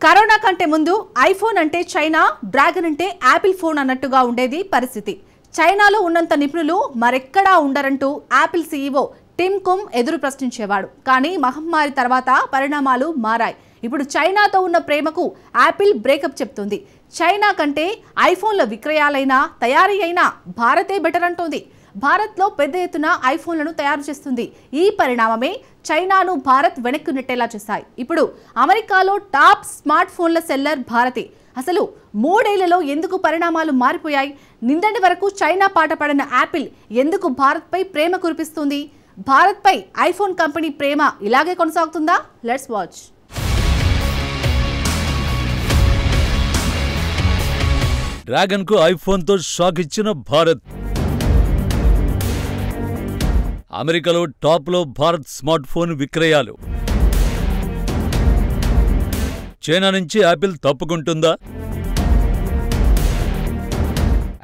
Corona కంటే ముందు iPhone అంటే చైనా, డ్రాగన్ అంటే యాపిల్ ఫోన్ అన్నట్టుగా ఉండేది పరిస్థితి. చైనాలో ఉన్నంత నిపుణులు మరెక్కడా ఉండరంటూ యాపిల్ సీఈఓ టిమ్ కుక్ ఎదురు ప్రశ్నించేవాడు. కానీ మహమ్మారి తర్వాత పరిణామాలు మారాయి. ఇప్పుడు చైనాతో ఉన్న ప్రేమకు యాపిల్ బ్రేకప్ చెప్తుంది. చైనా కంటే ఐఫోన్ల విక్రయాలైనా తయారీ అయినా భారతే బెటర్ అంటోంది. భారత్లో పెద్ద ఎత్తున ఐఫోన్లను తయారు చేస్తుంది. ఈ పరిణామమే చైనాను భారత్ వెనక్కు నెట్టేలా చేశాయి. ఇప్పుడు అమెరికాలో టాప్ స్మార్ట్ ఫోన్ల సెల్లర్ భారతే. అసలు 3 ఏళ్లలో ఎందుకు పరిణామాలు మారిపోయాయి? నిన్నటి వరకు చైనా పాట పడిన యాపిల్ ఎందుకు భారత్పై ప్రేమ కురిపిస్తుంది? భారత్పై ఐఫోన్ కంపెనీ ప్రేమ ఇలాగే కొనసాగుతుందా? Let's watch. డ్రాగన్ కు ఐఫోన్ తో షాక్ ఇచ్చిన భారత్. అమెరికాలో టాప్ లో భారత్ స్మార్ట్ ఫోన్ విక్రయాలు. చైనా నుంచి యాపిల్ తప్పుకుంటుందా?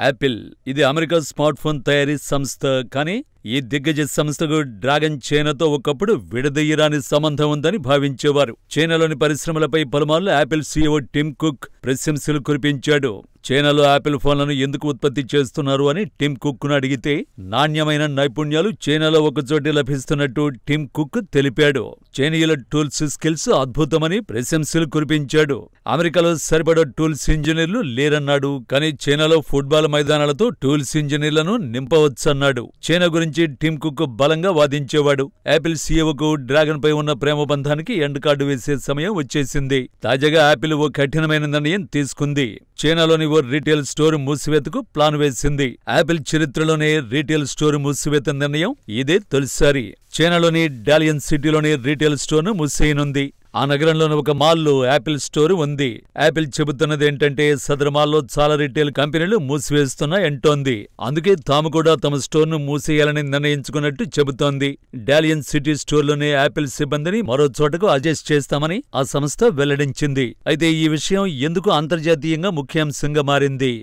యాపిల్ ఇది అమెరికా స్మార్ట్ ఫోన్ తయారీ సంస్థ. కానీ ఈ దిగ్గజ సంస్థకు డ్రాగన్ చైనాతో ఒకప్పుడు విడదీయరాని సంబంధం ఉందని భావించేవారు. చైనాలోని పరిశ్రమలపై పలుమార్లు యాపిల్ సీఈఓ టిమ్ కుక్ ప్రశంసలు కురిపించాడు. చైనాలో యాపిల్ ఫోన్లను ఎందుకు ఉత్పత్తి చేస్తున్నారు అని టిమ్ కుక్ను అడిగితే నాణ్యమైన నైపుణ్యాలు చైనాలో ఒకచోటే లభిస్తున్నట్టు టిమ్ కుక్ తెలిపాడు. చైనీయుల టూల్స్ స్కిల్స్ అద్భుతమని ప్రశంసలు కురిపించాడు. అమెరికాలో సరిపడా టూల్స్ ఇంజనీర్లు లేరన్నాడు. కానీ చైనాలో ఫుట్బాల్ మైదానాలతో టూల్స్ ఇంజనీర్లను నింపవచ్చన్నాడు. చైనా గురించి టిమ్ కుక్ బలంగా వాదించేవాడు. యాపిల్ సీఈఓకు డ్రాగన్ పై ఉన్న ప్రేమ బంధానికి ఎండ్ కార్డు వేసే సమయం వచ్చేసింది. తాజాగా యాపిల్ ఓ కఠినమైన నిర్ణయం తీసుకుంది. చైనాలోని ఓ రీటైల్ స్టోర్ మూసివేతకు ప్లాన్ వేసింది. యాపిల్ చరిత్రలోనే రీటైల్ స్టోర్ మూసివేత నిర్ణయం ఇదే తొలిసారి. చైనాలోని డాలియన్ సిటీలోని రీటైల్ స్టోర్ ను మూసేయనుంది. ఆ నగరంలోని ఒక మాల్లో యాపిల్ స్టోర్ ఉంది. యాపిల్ చెబుతున్నదేంటంటే సదరు మాల్లో చాలా రీటైల్ కంపెనీలు మూసివేస్తున్నాయంటోంది. అందుకే తాము కూడా తమ స్టోర్ను మూసేయాలని నిర్ణయించుకున్నట్టు చెబుతోంది. డాలియన్ సిటీ స్టోర్లోనే యాపిల్ సిబ్బందిని మరో చోటకు అడ్జస్ట్ చేస్తామని ఆ సంస్థ వెల్లడించింది. అయితే ఈ విషయం ఎందుకు అంతర్జాతీయంగా ముఖ్యాంశంగా మారింది?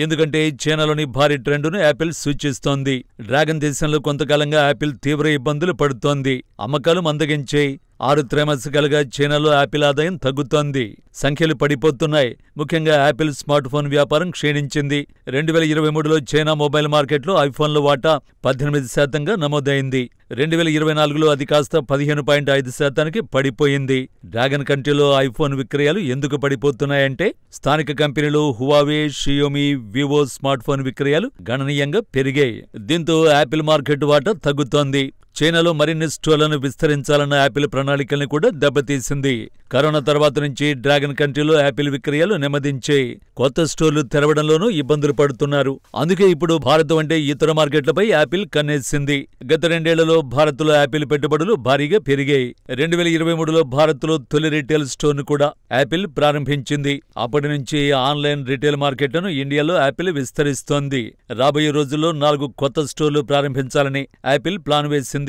ఎందుకంటే చైనాలోని భారీ ట్రెండును యాపిల్ సూచిస్తోంది. డ్రాగన్ దేశంలో కొంతకాలంగా యాపిల్ తీవ్ర ఇబ్బందులు పడుతోంది. అమ్మకాలు మందగించాయి. 6 త్రైమాసికాలుగా చైనాలో యాపిల్ ఆదాయం తగ్గుతోంది. సంఖ్యలు పడిపోతున్నాయి. ముఖ్యంగా యాపిల్ స్మార్ట్ ఫోన్ వ్యాపారం క్షీణించింది. 2023లో చైనా మొబైల్ మార్కెట్లో ఐఫోన్ల వాటా 18% నమోదైంది. 2024లో అది కాస్త 15.5%కి పడిపోయింది. డ్రాగన్ కంట్రీలో ఐఫోన్ విక్రయాలు ఎందుకు పడిపోతున్నాయంటే స్థానిక కంపెనీలు Huawei, Xiaomi, Vivo smart phone విక్రయాలు గణనీయంగా పెరిగాయి. దీంతో యాపిల్ మార్కెట్ వాటా తగ్గుతోంది. చైనాలో మరిన్ని స్టోర్లను విస్తరించాలన్న యాపిల్ ప్రణాళికల్ని కూడా దెబ్బతీసింది. కరోనా తర్వాత నుంచి డ్రాగన్ కంట్రీలో యాపిల్ విక్రయాలు నెమ్మదించాయి. కొత్త స్టోర్లు తెరవడంలోనూ ఇబ్బందులు పడుతున్నారు. అందుకే ఇప్పుడు భారత్ వంటి ఇతర మార్కెట్లపై యాపిల్ కన్నేసింది. గత 2 ఏళ్లలో భారత్లో యాపిల్ పెట్టుబడులు భారీగా పెరిగాయి. 2023లో భారత్లో తొలి రీటైల్ స్టోర్ను కూడా యాపిల్ ప్రారంభించింది. అప్పటి నుంచి ఆన్లైన్ రీటైల్ మార్కెట్లను ఇండియాలో యాపిల్ విస్తరిస్తోంది. రాబోయే రోజుల్లో 4 కొత్త స్టోర్లు ప్రారంభించాలని యాపిల్ ప్లాన్ వేసింది.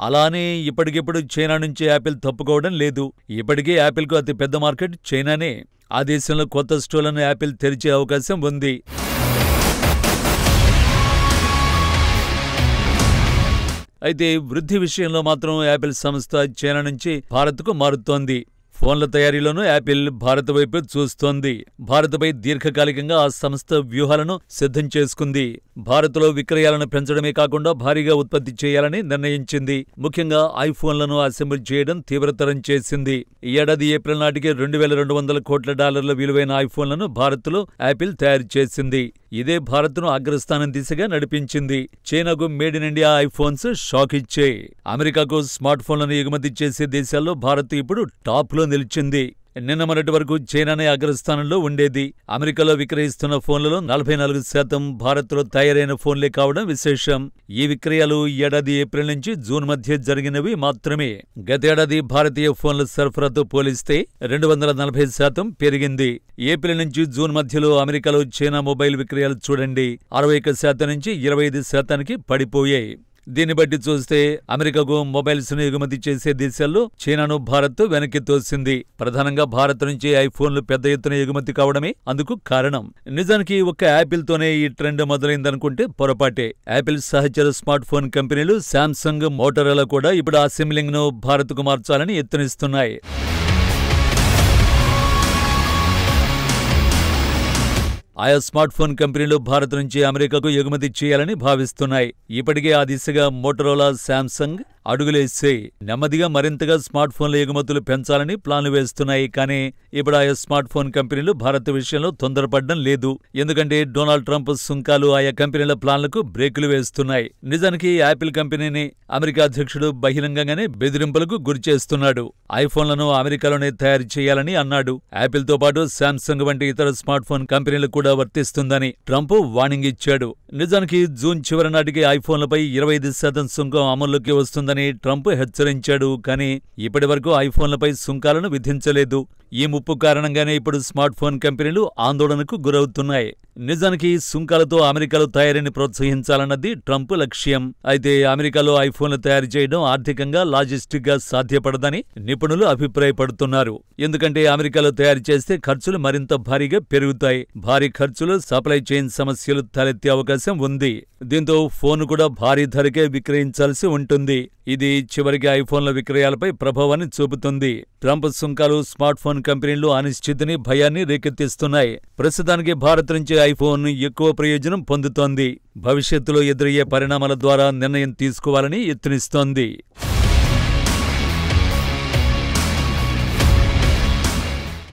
అలానే ఇప్పటికిప్పుడు చైనా నుంచి యాపిల్ తప్పుకోవడం లేదు. ఇప్పటికే యాపిల్కు అతి పెద్ద మార్కెట్ చైనానే. ఆ దేశంలో కొత్త స్టోర్లను యాపిల్ తెరిచే అవకాశం ఉంది. అయితే వృద్ధి విషయంలో మాత్రం యాపిల్ సంస్థ చైనా నుంచి భారత్కు మారుతోంది. ఫోన్ల తయారీలోనూ యాపిల్ భారత్ వైపు చూస్తోంది. భారత్పై దీర్ఘకాలికంగా ఆ సంస్థ వ్యూహాలను సిద్ధం చేసుకుంది. భారత్లో విక్రయాలను పెంచడమే కాకుండా భారీగా ఉత్పత్తి చేయాలని నిర్ణయించింది. ముఖ్యంగా ఐఫోన్లను అసెంబ్లీ చేయడం తీవ్రతరం చేసింది. ఈ ఏడాది ఏప్రిల్ నాటికి $2,200 కోట్ల విలువైన ఐఫోన్లను భారత్లో యాపిల్ తయారు చేసింది. ఇదే భారత్ను అగ్రస్థానం దిశగా నడిపించింది. చైనాకు made in India iPhones shock ఇచ్చాయి. అమెరికాకు స్మార్ట్ ఫోన్లను ఎగుమతి చేసే దేశాల్లో భారత్ ఇప్పుడు టాప్లో నిలిచింది. నిన్న మొన్నటి వరకు చైనానే అగ్రస్థానంలో ఉండేది. అమెరికాలో విక్రయిస్తున్న ఫోన్లలో 44% భారత్లో తయారైన ఫోన్లే కావడం విశేషం. ఈ విక్రయాలు ఏడాది ఏప్రిల్ నుంచి జూన్ మధ్య జరిగినవి మాత్రమే. గతేడాది భారతీయ ఫోన్ల సరఫరాతో పోలిస్తే 240% పెరిగింది. ఏప్రిల్ నుంచి జూన్ మధ్యలో అమెరికాలో చైనా మొబైల్ విక్రయాలు చూడండి 61% నుంచి 25%కి పడిపోయాయి. దీన్ని బట్టి చూస్తే అమెరికాకు మొబైల్స్ ను ఎగుమతి చేసే దేశాల్లో చైనాను భారత్ వెనక్కి తోసింది. ప్రధానంగా భారత్ నుంచి ఐఫోన్లు పెద్ద ఎత్తున ఎగుమతి కావడమే అందుకు కారణం. నిజానికి ఒక్క యాపిల్ తోనే ఈ ట్రెండ్ మొదలైందనుకుంటే పొరపాటే. యాపిల్ సహచర స్మార్ట్ ఫోన్ కంపెనీలు శాంసంగ్, మోటరోలా కూడా ఇప్పుడు అసెంబ్లింగ్ ను భారత్ కు మార్చాలని యత్నిస్తున్నాయి. ఆయా స్మార్ట్ ఫోన్ కంపెనీలు భారత్ నుంచి అమెరికాకు ఎగుమతి చేయాలని భావిస్తున్నాయి. ఇప్పటికే ఆ దిశగా మోటరోలా, శాంసంగ్ అడుగులేసాయి. నెమ్మదిగా మరింతగా స్మార్ట్ ఫోన్ల ఎగుమతులు పెంచాలని ప్లాన్లు వేస్తున్నాయి. కానీ ఇప్పుడు ఆయా స్మార్ట్ ఫోన్ కంపెనీలు భారత్ విషయంలో తొందరపడడం లేదు. ఎందుకంటే డొనాల్డ్ ట్రంప్ సుంకాలు ఆయా కంపెనీల ప్లాన్లకు బ్రేకులు వేస్తున్నాయి. నిజానికి యాపిల్ కంపెనీని అమెరికా అధ్యక్షుడు బహిరంగంగానే బెదిరింపులకు గురిచేస్తున్నాడు. ఐఫోన్లను అమెరికాలోనే తయారు చేయాలని అన్నాడు. యాపిల్ తో పాటు శాంసంగ్ వంటి ఇతర స్మార్ట్ ఫోన్ కంపెనీలు కూడా వర్తిస్తుందని ట్రంప్ వార్నింగ్ ఇచ్చాడు. నిజానికి జూన్ చివరి నాటికి ఐఫోన్లపై 25% సుంకం అమల్లోకి వస్తుందని ట్రంప్ హెచ్చరించాడు. కానీ ఇప్పటి వరకు ఐఫోన్లపై సుంకాలను విధించలేదు. ఈ ముప్పు కారణంగానే ఇప్పుడు స్మార్ట్ ఫోన్ కంపెనీలు ఆందోళనకు గురవుతున్నాయి. నిజానికి సుంకాలతో అమెరికాలో తయారీని ప్రోత్సహించాలన్నది ట్రంప్ లక్ష్యం. అయితే అమెరికాలో ఐఫోన్లు తయారు చేయడం ఆర్థికంగా, లాజిస్టిక్ గా సాధ్యపడదని నిపుణులు అభిప్రాయపడుతున్నారు. ఎందుకంటే అమెరికాలో తయారు చేస్తే ఖర్చులు మరింత భారీగా పెరుగుతాయి. భారీ ఖర్చులు, సప్లై చైన్ సమస్యలు తలెత్తే అవకాశం ఉంది. దీంతో ఫోన్ కూడా భారీ ధరకే విక్రయించాల్సి ఉంటుంది. ఇది చివరికి ఐఫోన్ల విక్రయాలపై ప్రభావాన్ని చూపుతుంది. ట్రంప్ సుంకాలు స్మార్ట్ ఫోన్ కంపెనీలు అనిశ్చితిని, భయాన్ని రేకెత్తిస్తున్నాయి. ప్రస్తుతానికి భారత్ నుంచి ఐఫోన్ ఎక్కువ ప్రయోజనం పొందుతోంది. భవిష్యత్తులో ఎదురయ్యే పరిణామాల ద్వారా నిర్ణయం తీసుకోవాలని యత్నిస్తోంది.